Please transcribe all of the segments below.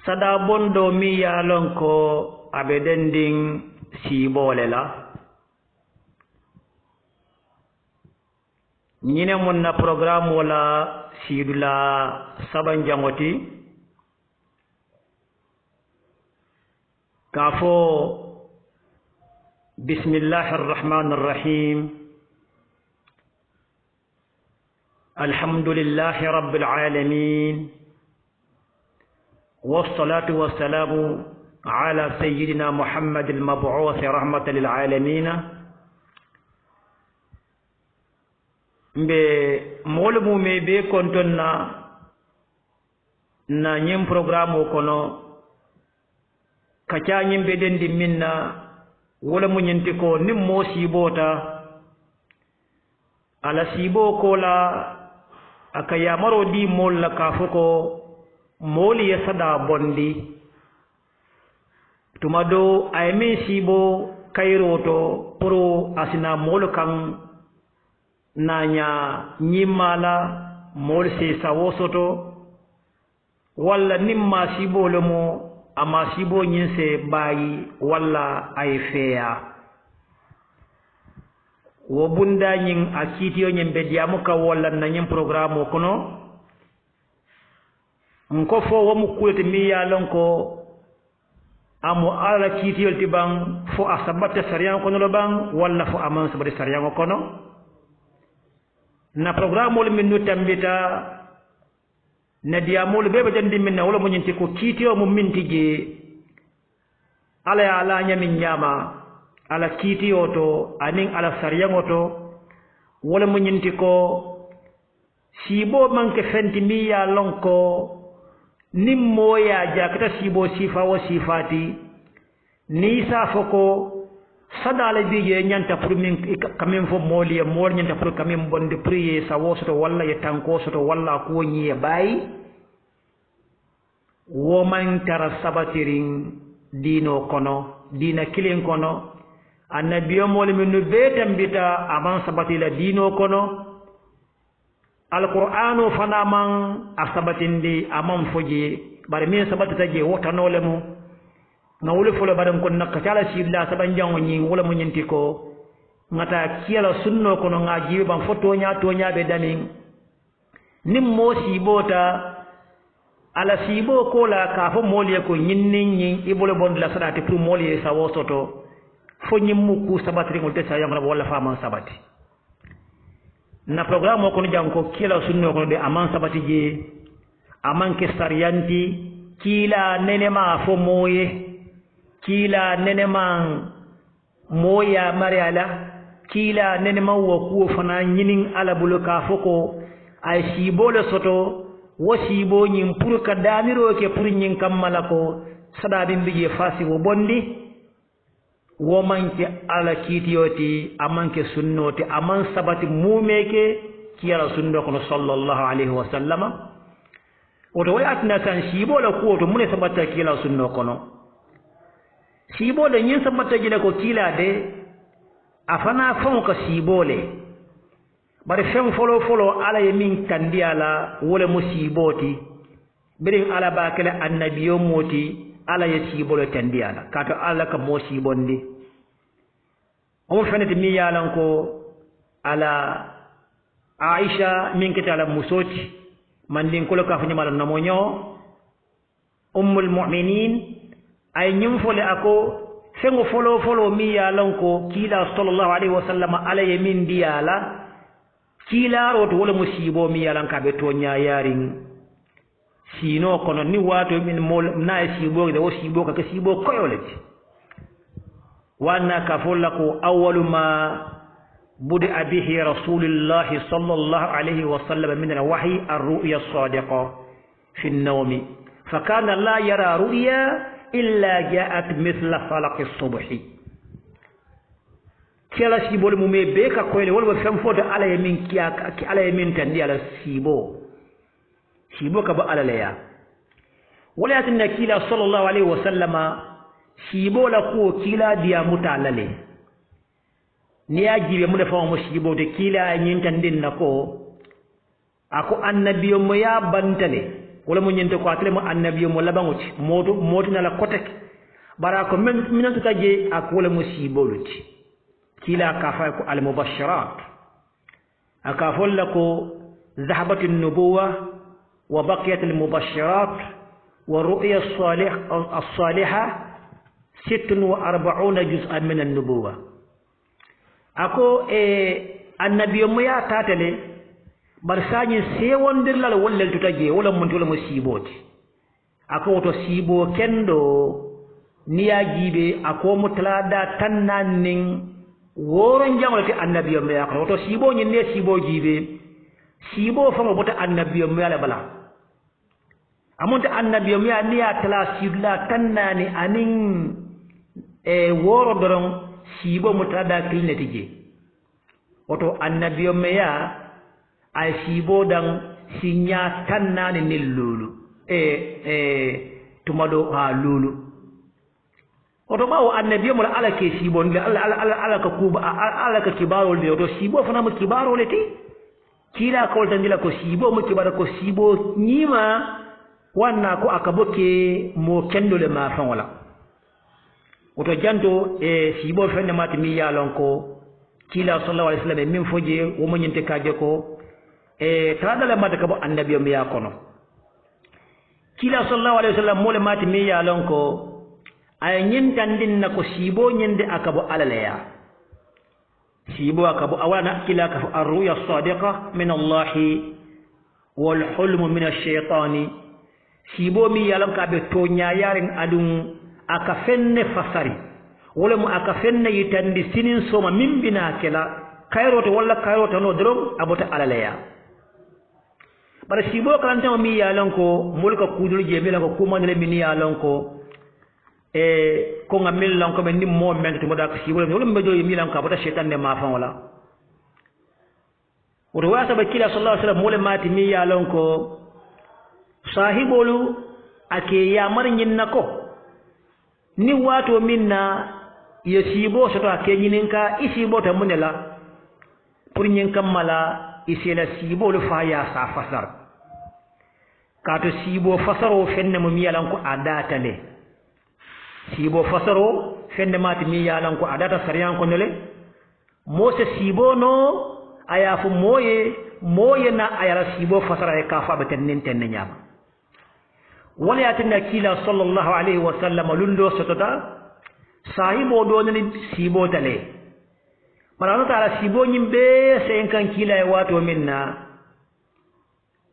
sada bondo mi yalon ko abedending sibole la ñine mun na programme wala sidula saban jangoti kafo bismillahir rahmanir rahim alhamdulillahi rabbil alamin والصلاة والسلام على سيدنا محمد المبعوث رحمة للعالمين مولمو مي بي كونتنا na ñim programme kono kaca ñim be dendi minna wala mu ñenti ko nim mo sibota ala sibo ko la aka yamaro di mol la kafuko moli ya sada bondi tumado ay min sibo kayroto pro asina mol kan nanya nyimala mol se sawosoto walla nimma sibo lomo ama sibo nyinse bayi walla ay feya wo bunda nyin akitiyo nyembe diamu ka walla na nyim programme kono nko fo wo mu kulete mi ya lonko amu ala kitiyol ti bang fo asabata sariyan kono lo bang walla fo aman sabata sariyan kono na programme wol min no tambita na diamol bebe jandi min na wala mo nyinti ko kitiyo mu mintije ala ya ala nyamin nyama ala kitiyo to anin ala sariyan to wala mo nyinti ko sibo manke fenti mi ya lonko nimmo ya jakata sibo sifa wa sifati ni sa foko sadale biye nyanta pour min kamen fo moliye mol nyanta pour kamen bonde prier sa wosoto walla ye tanko soto walla ko nyiye bayi wo man tara sabatirin dino kono dina kilen kono annabiyo mol min no betambita aman sabatila dino kono alqur'anu fanaman asabatindi amam foje bare min sabatata je wotanole mu na wule folo bare kon nakka cala sibla saban jango nyi wala mu nyinti ko ngata kiyala sunno kono ngaji ban foto nya be damin nim mo sibota ala sibo ko la ka fo moliye ko nyinni ibole bond la sadati pour moliye sa wosoto fo nyimmu ku sabatri ngol te sa yamra wala fama sabati na programme ko janko kila sunno ko de aman sabati je aman ke sariyanti kila nenema fo moye kila nenema moya mariala kila nenema wo ku fana nyinin ala buluka foko ay sibole soto wo sibo nyim pour ka damiro ke pour nyin kamala ko sadabi mbije fasi wo bondi wo manke ala kitiyoti amanke sunnoti aman sabati mumeke kiyara sunno kono sallallahu alaihi wasallama woto way atna tan sibola ko to mune sabata kila sunno kono sibola nyin sabata jile ko kila de afana fon ko sibole bare fem folo ala yemin kandiala wala musiboti birin ala bakale annabiyo moti ala ya sibolo tandiala kato ala ka mo sibondi on fenete mi yalan ko ala aisha min kitala musoti mandin ko ka fanya malam namo nyo ummul mu'minin ay nyum fole ako fengo folo mi yalan ko kila sallallahu alaihi wasallam ala yamin diala kila roto wala musibo mi yalan ka be to nya yarin sino kono ni wato min mol na sibo de o sibo ka sibo koyoleti wana ka follako awwalu ma budi bihi rasulullah sallallahu alayhi wa sallam min alwahyi ar-ru'ya as-sadiqa fi an-nawm fa kana la yara ru'ya illa ja'at mithla falaq as-subh kala sibo mu me be ka koyle wala fam foto ala yamin kiya ala yamin tandi ala sibo ka ba alaleya wala yatinna kila sallallahu alaihi wasallama shibo la ko kila dia mutalale ni ajibe mu defa mo shibo de kila nyintandin nako ako annabiyo mo ya bantale wala mo ñente ko atele mo annabiyo mo labanguti motu na la kotek bara ko min taje ak wala mo siboluti kila ka fa ko al mubashirat aka folla ko ذهبت النبوة وبقيت المبشرات والرؤيا الصالحة 46 جزءا من النبوة أكو النبي ميا تاتلي برساني سيوان دلال ولا تتجي ولا منت ولا مسيبوت أكو تسيبو كندو نياجيبي أكو متلادا تنانين ورن جاملة النبي ميا أكو تسيبو ني سيبو جيبي sibo fama bota annabiyo mi ala bala amonta annabiyo mi ani atala sidla tannani anin woro doron sibo mutada klineti je oto annabiyo mi ya ay sibo dan sinya tannani nil lulu tumado ha lulu oto bawo annabiyo mo ala ke sibo ala ka kuba ala ka kibarol de oto sibo fana mo kibarol ti kila ko tandila ko sibo mo kibara ko sibo nyima wanna ko akaboke mo kendole ma fangola oto janto sibo fenne mati mi yalon ko kila sallallahu alaihi wasallam min foje wo mo nyinte kaje ko tradala mata ko annabiyo mi yakono kila sallallahu alaihi wasallam mo le mati mi yalon ko ay nyintandin na ko sibo nyinde akabo alaleya سيبوا كبو أولا كلا كف الرؤيا الصادقة من الله والحلم من الشيطان سيبوا مي يلم كابتونيا يارن أدون أكفن فسري ولم أكفن يتندي سنين سوما من بنا كلا كايروت ولا كايروت نودرم أبوت على ليا بس سيبوا كلامتهم مي يلم كو ملك كودل جميل كو كمان لمني يلم كو ko ngamil lan ko ben ni mo men to modak si wala wala mbedo yi milan ka bota shaytan ne ma fan wala woto wasa ba kila sallallahu alaihi wasallam mole mati mi ya lon ko sahibolu ake ya mar nyin nako ni wato minna yesibo soto ake nyinin ka isibo ta munela pour nyin kamala isela sibo lu fa ya sa fasar ka to sibo fasaro fenne mo mi yalan ko adata le sibo fasaro fende mati mi yalan ko adata sariyan ko nele mose sibo no aya fu moye na ayara sibo fasara e kafa be tennen nyama wala yatina kila sallallahu alaihi wasallam lundo sotota sahibo do ni sibo tale marano tala sibo nyimbe sen kan kila e wato minna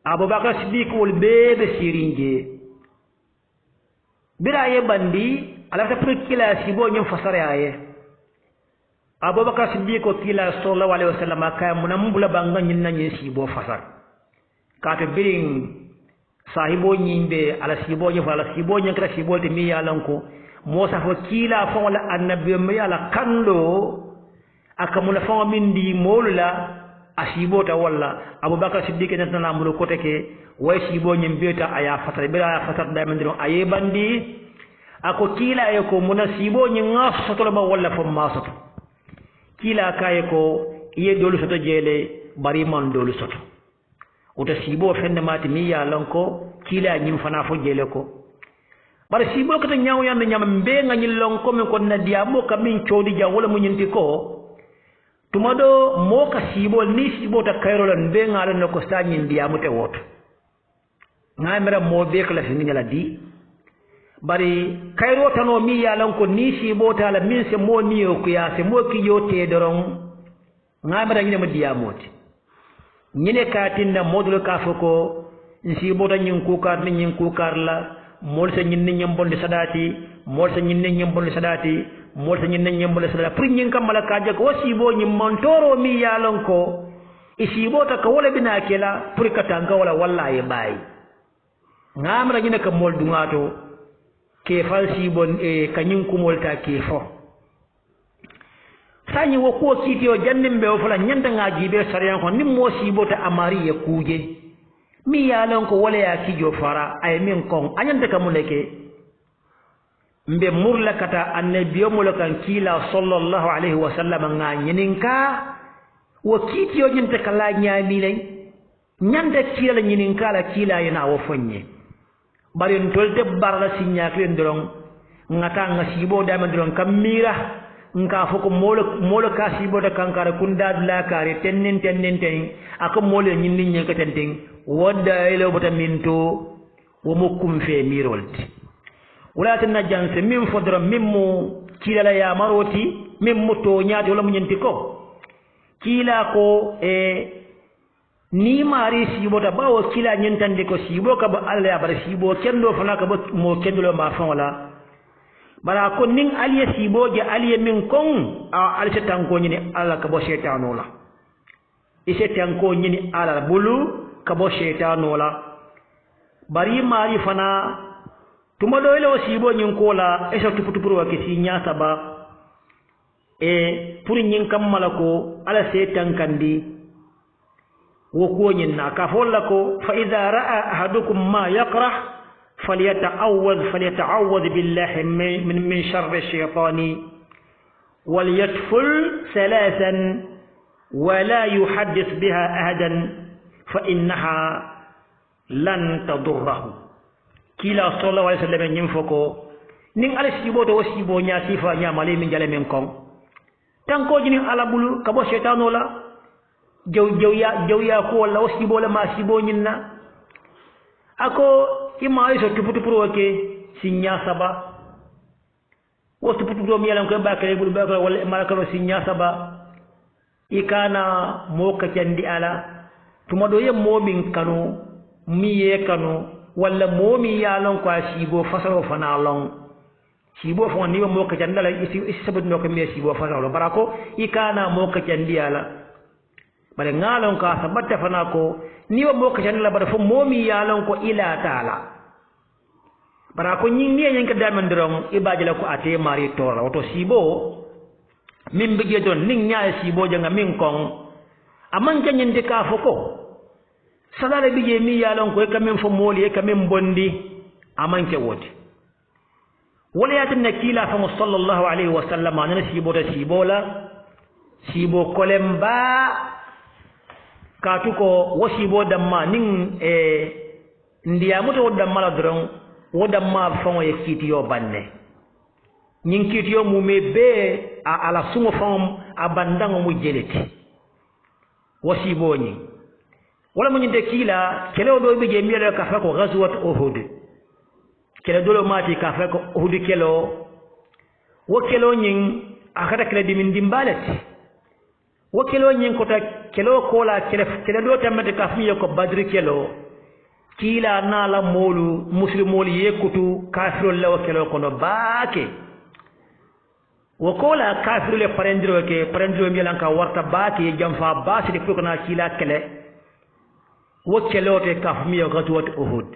abubakar siddiq wol bebe siringe bira ye bandi ala ta pour kila sibo nyum fasare aye abubakar siddiq ko kila sallallahu alaihi wasallam ka munam bula banga nyin nanye sibo fasar ka to birin sahibo nyimbe ala sibo nyi fala sibo nyi kra sibo te mi yalan ko mosa fo kila fo wala annabi mi yala kando akamuna fo min di molula asibo ta walla abubakar siddiq en tan amulo ko teke way sibo nyimbe ta aya fasar bira aya fasar da mandiro aye bandi ako kila e ko muna sibo nyi ngaf soto ba wala fo masoto kila kay ko iye dolu soto jele bari man dolu soto uta sibo fende mati mi ya lonko kila nyim fana fo jele ko bar sibo ko to nyaaw yande nyama mbe nga nyil lonko men ko na diamo kam min ciodi ja wala mu nyinti ko tumado mo ka sibo ni sibo ta kayro lan be ngala no ko sta nyin diamo te woto ngamera mo be ko la fi ngala di bari kayro tano mi yalan ko ni si bota la min se mo ni o ko ya se mo ki yote doron ngamara nyine madiyamoti nyine katinda modul ka foko si bota nyin ko kar ni nyin ko kar la mol se nyin nyam bonde sadati mol se nyin nyam bonde sadati mol se nyin nyam bonde sadati pour nyin kam mala ka jako wasi bo nyin montoro mi yalan ko isi bota ka wala bina kela pour katanga wala wallahi bay ngamara nyine ka mol dungato ke falsi bon kanyin kumolta ke fo sanyi wo ko kitiyo jannim be fula nyanda ngaji be sariyan ko nim mo sibota amari ya kuje mi yalan ko wala ya kijo fara ay min kon anyanta kamuleke mbe murla kata annabiyo mulakan kila sallallahu alaihi wasallam nga nyininka wo kitiyo nyinta kala nyami lay ñanta kila la ñinin kala kila yana wo fonye bari tolte barla sinya klen doron ngata nga sibo dama doron kamira nka foko molo ka sibo da kankara kunda la kare tennen ten aka molo ñinni ñe tenten wodda ilo bota minto wo mokum fe mirolti wala tan janse min fodro mimmo kila la ya maroti mimmo to nyaati wala mu ñenti ko kila ko ni mari sibo ta bawo kila ñentande ko sibo ka ba Allah ya bar sibo kendo fana ka ba mo kendo ma fa wala bara ko nin aliye sibo je aliye min kon a alse tanko ñini Allah ka bo shaytanu la ise tanko ñini ala bulu ka bo shaytanu la bari mari fana tuma do ile sibo ñin ko la ese tupu wa ke si nya saba pour ñin kammala ko ala setan kandi وكوننا كفولكو فإذا رأى أحدكم ما يقرح فليتعوذ بالله من شر الشيطان وليتفل 3 ولا يحدث بها أحدا فإنها لن تضره كلا صلى الله عليه وسلم ينفقو نين على سيبو تو سيبو نيا سيفا نيا مالي من جالي من كون تانكو جيني على بول كبو شيطان ولا jaw ya ko wala wasibo la ma sibo nyinna ako ima iso tuputu pro ke sinya saba wo tuputu do mi yalan ko bakale bul bakale wala malaka sinya saba ikana mo ka candi ala tuma do yem momin kanu miye kanu wala momi yalan ko sibo fasaro fana long sibo fon ni mo ka candala isi sabat no ko mi sibo fasaro barako ikana mo ka candi ala bare ngalon ka sabatta fana ko ni wo bokka tan la bara fo momi yalon ko ila taala bara ko nyi ni nyen ka damen drom ibaaji la ko ate mari tora oto sibo min bige don ning nyaa sibo janga min kon aman janyen de ka foko sadale bige mi yalon ko e kamen fo moli e kamen bondi aman ke woti wala yatin nakila fa sallallahu alaihi wasallam anana sibo ta sibo la sibo kolemba katuko wasibo damma nin ndiyamuto damma la dron wo damma fango ye kitiyo banne nyin kitiyo mume be ala sumo fam abandango mu jeleti wasibo nyi wala mun de kila kelo do be je miele ka fa ko ghazwat uhud kelo do mati ka fa ko uhud kelo wo kelo nyin akata kele dimin dimbalati wo kelo nyin ko ta kelo kola kele do tamete ka fiye ko badri kelo kila na la molu muslimoli yekutu kafirul law kelo kono baake wo kola kafirul parendiro mi lanka warta baake jamfa baasi de fukana kila kele wo kelo te ka fiye ghazwat uhud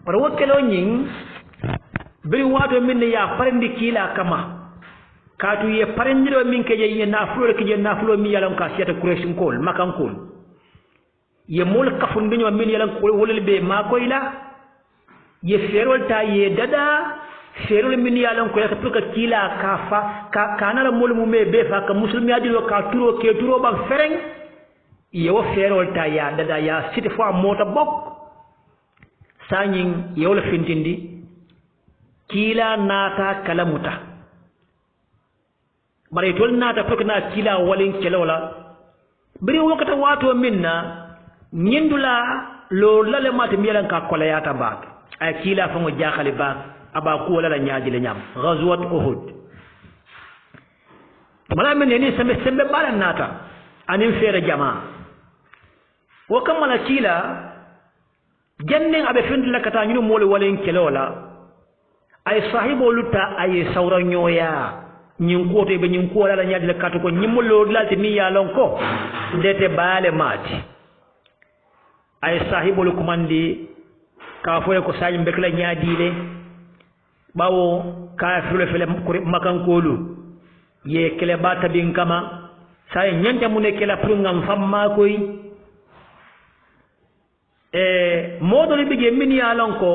par wo kelo nyin bari wato min ya parendi kila kama katu ye parendiro min ke je na fulo mi yalan ka siata kureshin kol makan kol ye mol kafun binyo min yalan ko wolel be ma koyla ye ferol ta ye dada ferol min yalan ko ya ka kila kafa kana la mol mu me be fa ka muslimi adilo ka turo ba fereng ye wo ferol ta ya dada ya site fo mota bok sanyin ye wol fintindi kila nata kalamuta bare tol nata fokna kila walin kelawla bari wakata wato minna nyindula lo lale mata miyalan ka kolayata bak ay kila fa mo jaxali bak aba ko wala nyaaji le nyam ghazwat uhud mala men ni sembe bala nata anin fere jama wo kamala kila jannen abe findla kata nyinu mole walin kelawla ay sahibo lutta ay sawra nyoya nyin ko to be nyin ko la nyaade katu ko nyimolo lalti mi ya lon ko dete baale maati ay sahibul kumandi ka foye ko sañi bekla nyaadile bawo ka fule fele makan kolu ye kele bata bin kama say nyanta mu ne kala pour ngam famma koy modoli bige min ya lon ko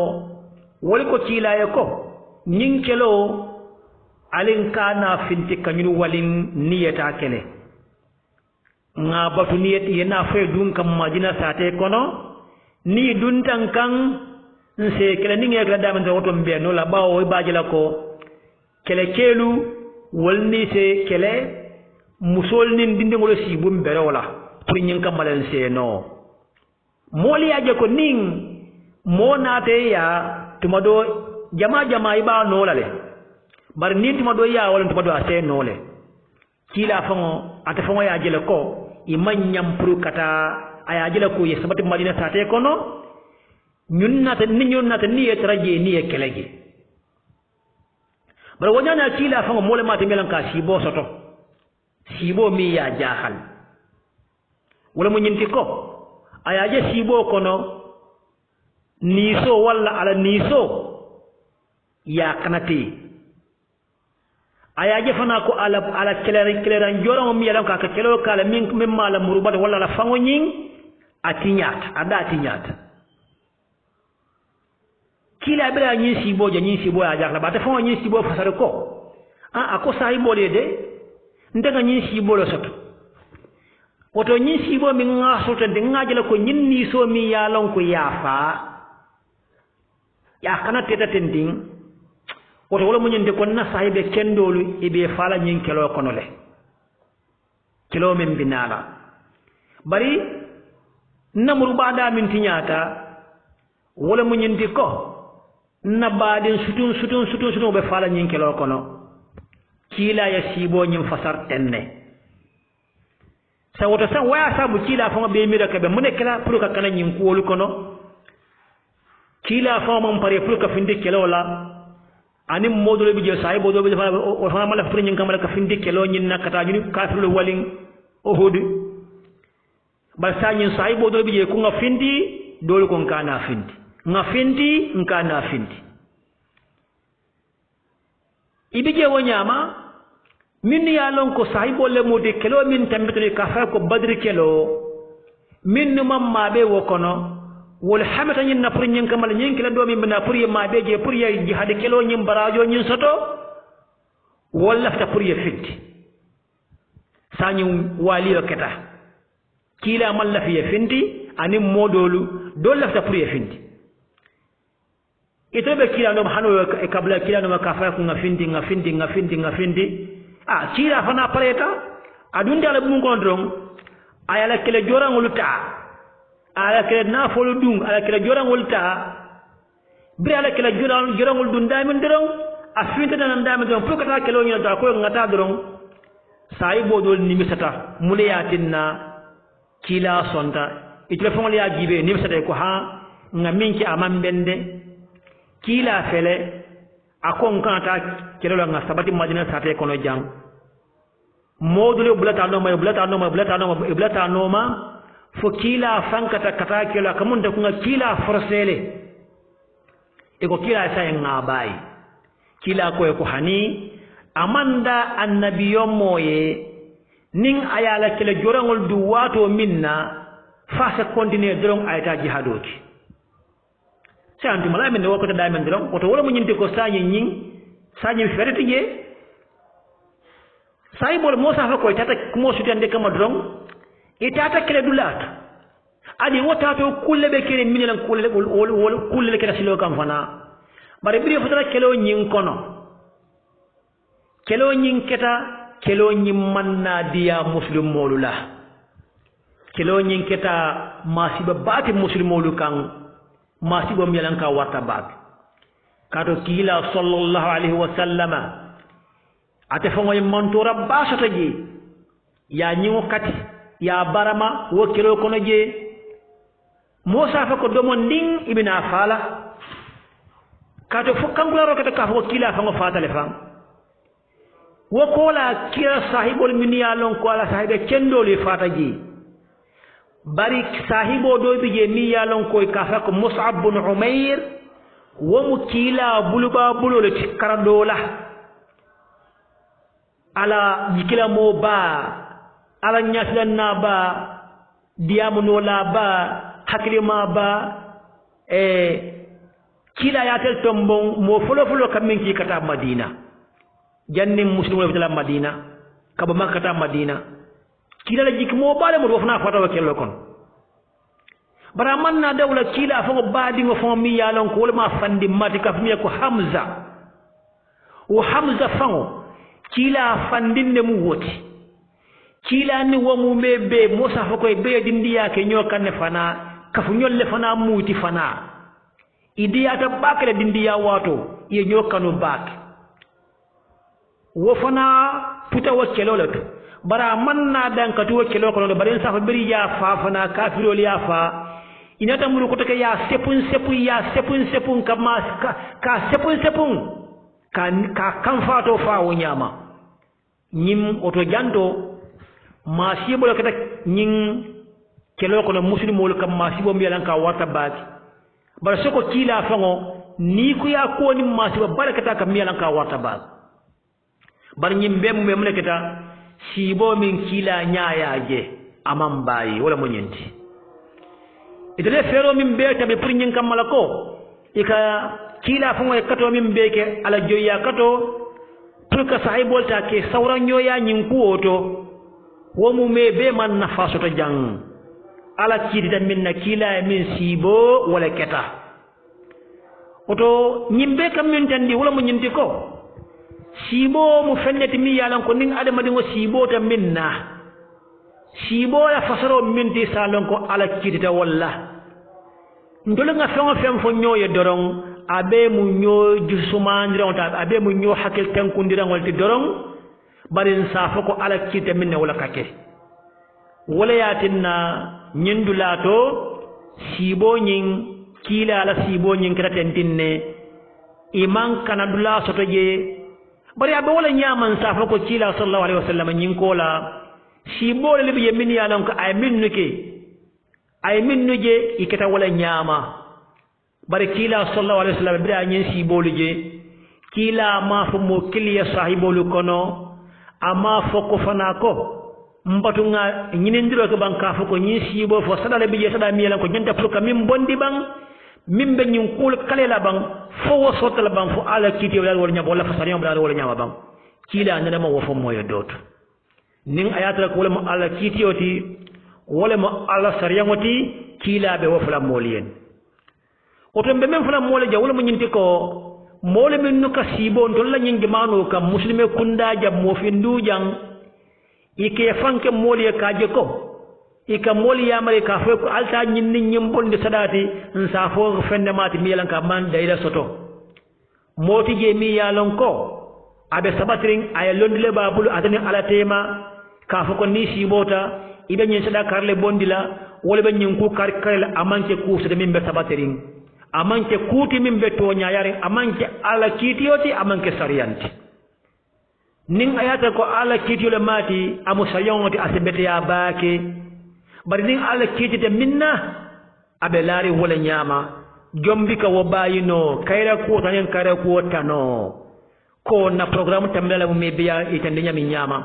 wol ko cilaye ko nyin kelo alin kana finti kanyun walin niyata kele nga batu niyet yena fe dun kam madina sate kono ni dun tankan nse kele ni ngek la damen to woto mbe no la bawo bajila ko kele kelu wolni se kele musol nin dinde ngolo si bum bere wala pour nyin kam malen se no moli aje ko ning mo naate ya tumado jama iba no la le bar ni tumado ya wala tumado ase no le kila fango ata fango ya jele ko imanyam pour kata aya jele ko ye sabati madina sate kono ñun nata ni etraje ni ekelege bar wonyana kila fango mole mate melan ka sibo soto sibo mi ya jahal wala mo ñinti ko aya je sibo kono niso walla ala niso ya kanati aya je fana ko ala keleran joro mi yalam ka kelo kala min mala murubata walla la fango ñing atiñat ada atiñat kila bela ñi sibo je ñi sibo ya jaxla ba ta fango ñi sibo fasare ko ako sahi bolé de ndaga ñi sibo lo soto woto ñi sibo mi nga soto de ngajala ko ñin ni so mi ya lon ko yafa ya kana teta tending woto wala muñende ko na sahibe kendolu ibe fala ñin kelo kono le kelo men binala bari namru bada min tiñata wala muñende ko na baden sutun be fala ñin kelo kono kila ya sibo ñin fasar tenne sa woto sa waya sabu kila fa be mira ka be munekala pour ka kana ñin ko wolu kono kila fa mom pare pour ka finde kelo la ani module bi je say bodo bi fa mala pour ñin kamala ka finde kelo ñin nakata ñu kafir walin uhud bal sa ñin say bodo bi je ku nga findi dolu ko kana findi nga findi nkana findi ibije wonyama min ya lon ko sahibo le modi kelo min tambitoni ka fa ko badri kelo min mamma be wokono wol hamata nyin na pour nyin kamal nyin kila do min bina pour yema be je pour ye jihad kelo nyin barajo nyin soto wala ta pour ye fitti sanyi wali o keta kila mal la fi finti ani modolu do la ta pour ye finti itobe kila no hanu e kabla kila no ka fa ko nga finti kila fana pareta adunde ala bum ko ndron ayala kele jorangul ta ala kele na folu dung ala kele jorangul ta bi ala kele jorangul dun damin ndron afinta nan damin ndron pour kata kelo ñu da ko ngata ndron say bodol nimisata muliyatinna kila sonta itele fongol ya jibe nimisata ko ha ngaminki amambende kila fele akon kanta kelo nga sabati madina sate kono jang module bulata no ma fo kila fankata kata kelo kamunta kunga kila forsele eko kila say ngabai kila ko hani amanda annabiyo moye nin ayala kele jorangol du wato minna fa continuer dorong ayta jihadoti santi mala men wo ko ta men dorong woto wala mo nyinte ko sañi fereti je say bol mo sa fa ko tata mo sutande kama dorong itata kele dulat adi wota to kulle be kere minilan kulle kere silo kam fana bare bi fotara kelo nyin kono kelo nyin keta kelo nyin manna diya muslim molula kelo nyin keta masiba bati muslim molu kan masiba milan ka warta bak kato kila sallallahu alaihi wasallama ate fongo mantura basata ji ya nyiwo kati ya barama wo kelo kono je Musa fa ko domo nding ibn afala kato fo kankula ro kata ka fo kila fa ngo fatale fa wo kola kila sahibol min ya lon ko ala sahibe kendo li fataji bari sahibo do bi je mi ya lon ko ka fa ko Mus'ab bin Umair wo mu kila buluba bulole ci karadola ala jikila mo ba ala nyaslanna ba diamu no la ba haklima ba kila yatel tombon mo folo kamin ki kata Madina jannim muslimu bi Madina kaba makata Madina kila la jik mo bale mo fana fata wakelo kon bara manna dawla kila fa baadi ngo fon mi yalon ko wala ma fandi mati ka mi ko Hamza o Hamza fango kila fandinde mu woti kila ni wo mu mebe Musa fa koy be dindiya ke nyokanne fana kafu nyolle fana muti fana idiya ta bakale dindiya wato ye nyokanu bak wo fana puta wakelo lato bara manna dankatu wakelo ko bare sa fa bari ya fa fana kafirol ya fa inata muru ko take ya sepun kama ka sepun ka kan fato fa wonyama nyim oto janto ma sibo la kata nyin kelo ko no muslimol kam ma sibo mi lan ka warta baati bara soko kila fango ni ku ya ko ni ma sibo barakata kam mi lan ka warta baat bar nyim be mu me kata sibo min kila nyaayaje amam bayi wala mo nyenti idele fero min be tabe pour nyin kam malako ika kila fango e kato min be ke ala joya kato pour ka sahibol ta ke sawra nyoya nyin ku oto wo mu me be man nafaso to jang ala kidi min na kila min sibo wala keta oto nyimbe kam min tandi wala mo nyinti ko sibo mu fenneti mi yalan ko ning adama dingo sibo ta minna sibo la fasaro minti salon ko ala kidi ta walla ndolo nga fengo fem fo nyoye dorong abe mu nyo jusumandira ta abe mu nyo hakkel tankundira ngolti dorong barin safo ko ala kidi minne wala kake wala yatinna nyindulato sibo nyin kila ala sibo nyin kraten tinne iman kanadula soto je bari abe wala nyaman safo ko kila sallallahu alaihi wasallam nyin kola sibo le bi yemini yalan ko ay minnu je ikata wala nyama bari kila sallallahu alaihi wasallam bi nyin sibo je kila ma fo mo kiliya sahibolu kono ama foko fanako mbatunga nyinendiro ko banka fo ko nyin sibo fo sadale bi je sada mi yalan ko nyanta pour ka mim bondi bang mimbe nyin kul kalela bang fo wo sotala bang fo ala kiti wala wala nyaba wala fasariyo wala nyama bang kila nana ma wo fo moyo dot nin ayata ko wala ala kiti oti wala ma ala sariyangoti kila be wo fula molien oto be men fula mole ja wala mo nyinti ko mole men nuka sibo on la nyingi mano kam muslime kunda jam mo fi ndujang ike fanke mole ka je ko ika moli ya mari ka fo ko alta nyinni nyimbonde sadati nsa fo fende mati mi yalan ka man dayla soto moti je mi yalon ko abe sabatring ay londile babulu adani ala tema ka fo ko ni sibota ibe nyin sada karle bondila wala be nyin ku karle amanke ku sada min be sabatring amanke kuti min be to nyaayare amanke ala kitiyoti amanke sariyanti nin ayata ko ala kitiyole mati amu sayonti asebete ya baake bari nin ala kitite minna abe laari wala nyama jombi ka wo bayino kayra ko tanen kayra ko tano ko na programme tamela mu mebiya itande nyami nyama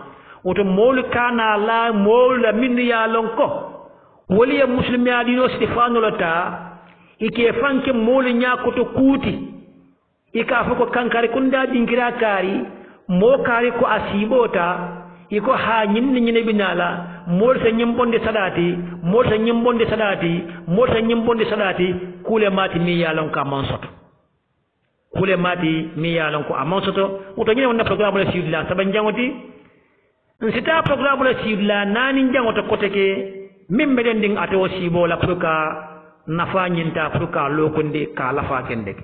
woto mol kana la mol la min ya lonko wali ya muslimi adino stefano lata ike fanke mol nyakoto kuti ika fako kankare kunda dingira kari mo kari ko asibota iko ha nyinni binala mol sa nyimbonde sadati kule mati mi yalon ka mansoto kule mati mi yalon ko amansoto woto nyine wonna programme la sidla saban jangoti nsita programme la sidla nani jangoto koteke mimbe den ding ato sibo la pruka nafa nyinta pruka lokonde ka lafa kende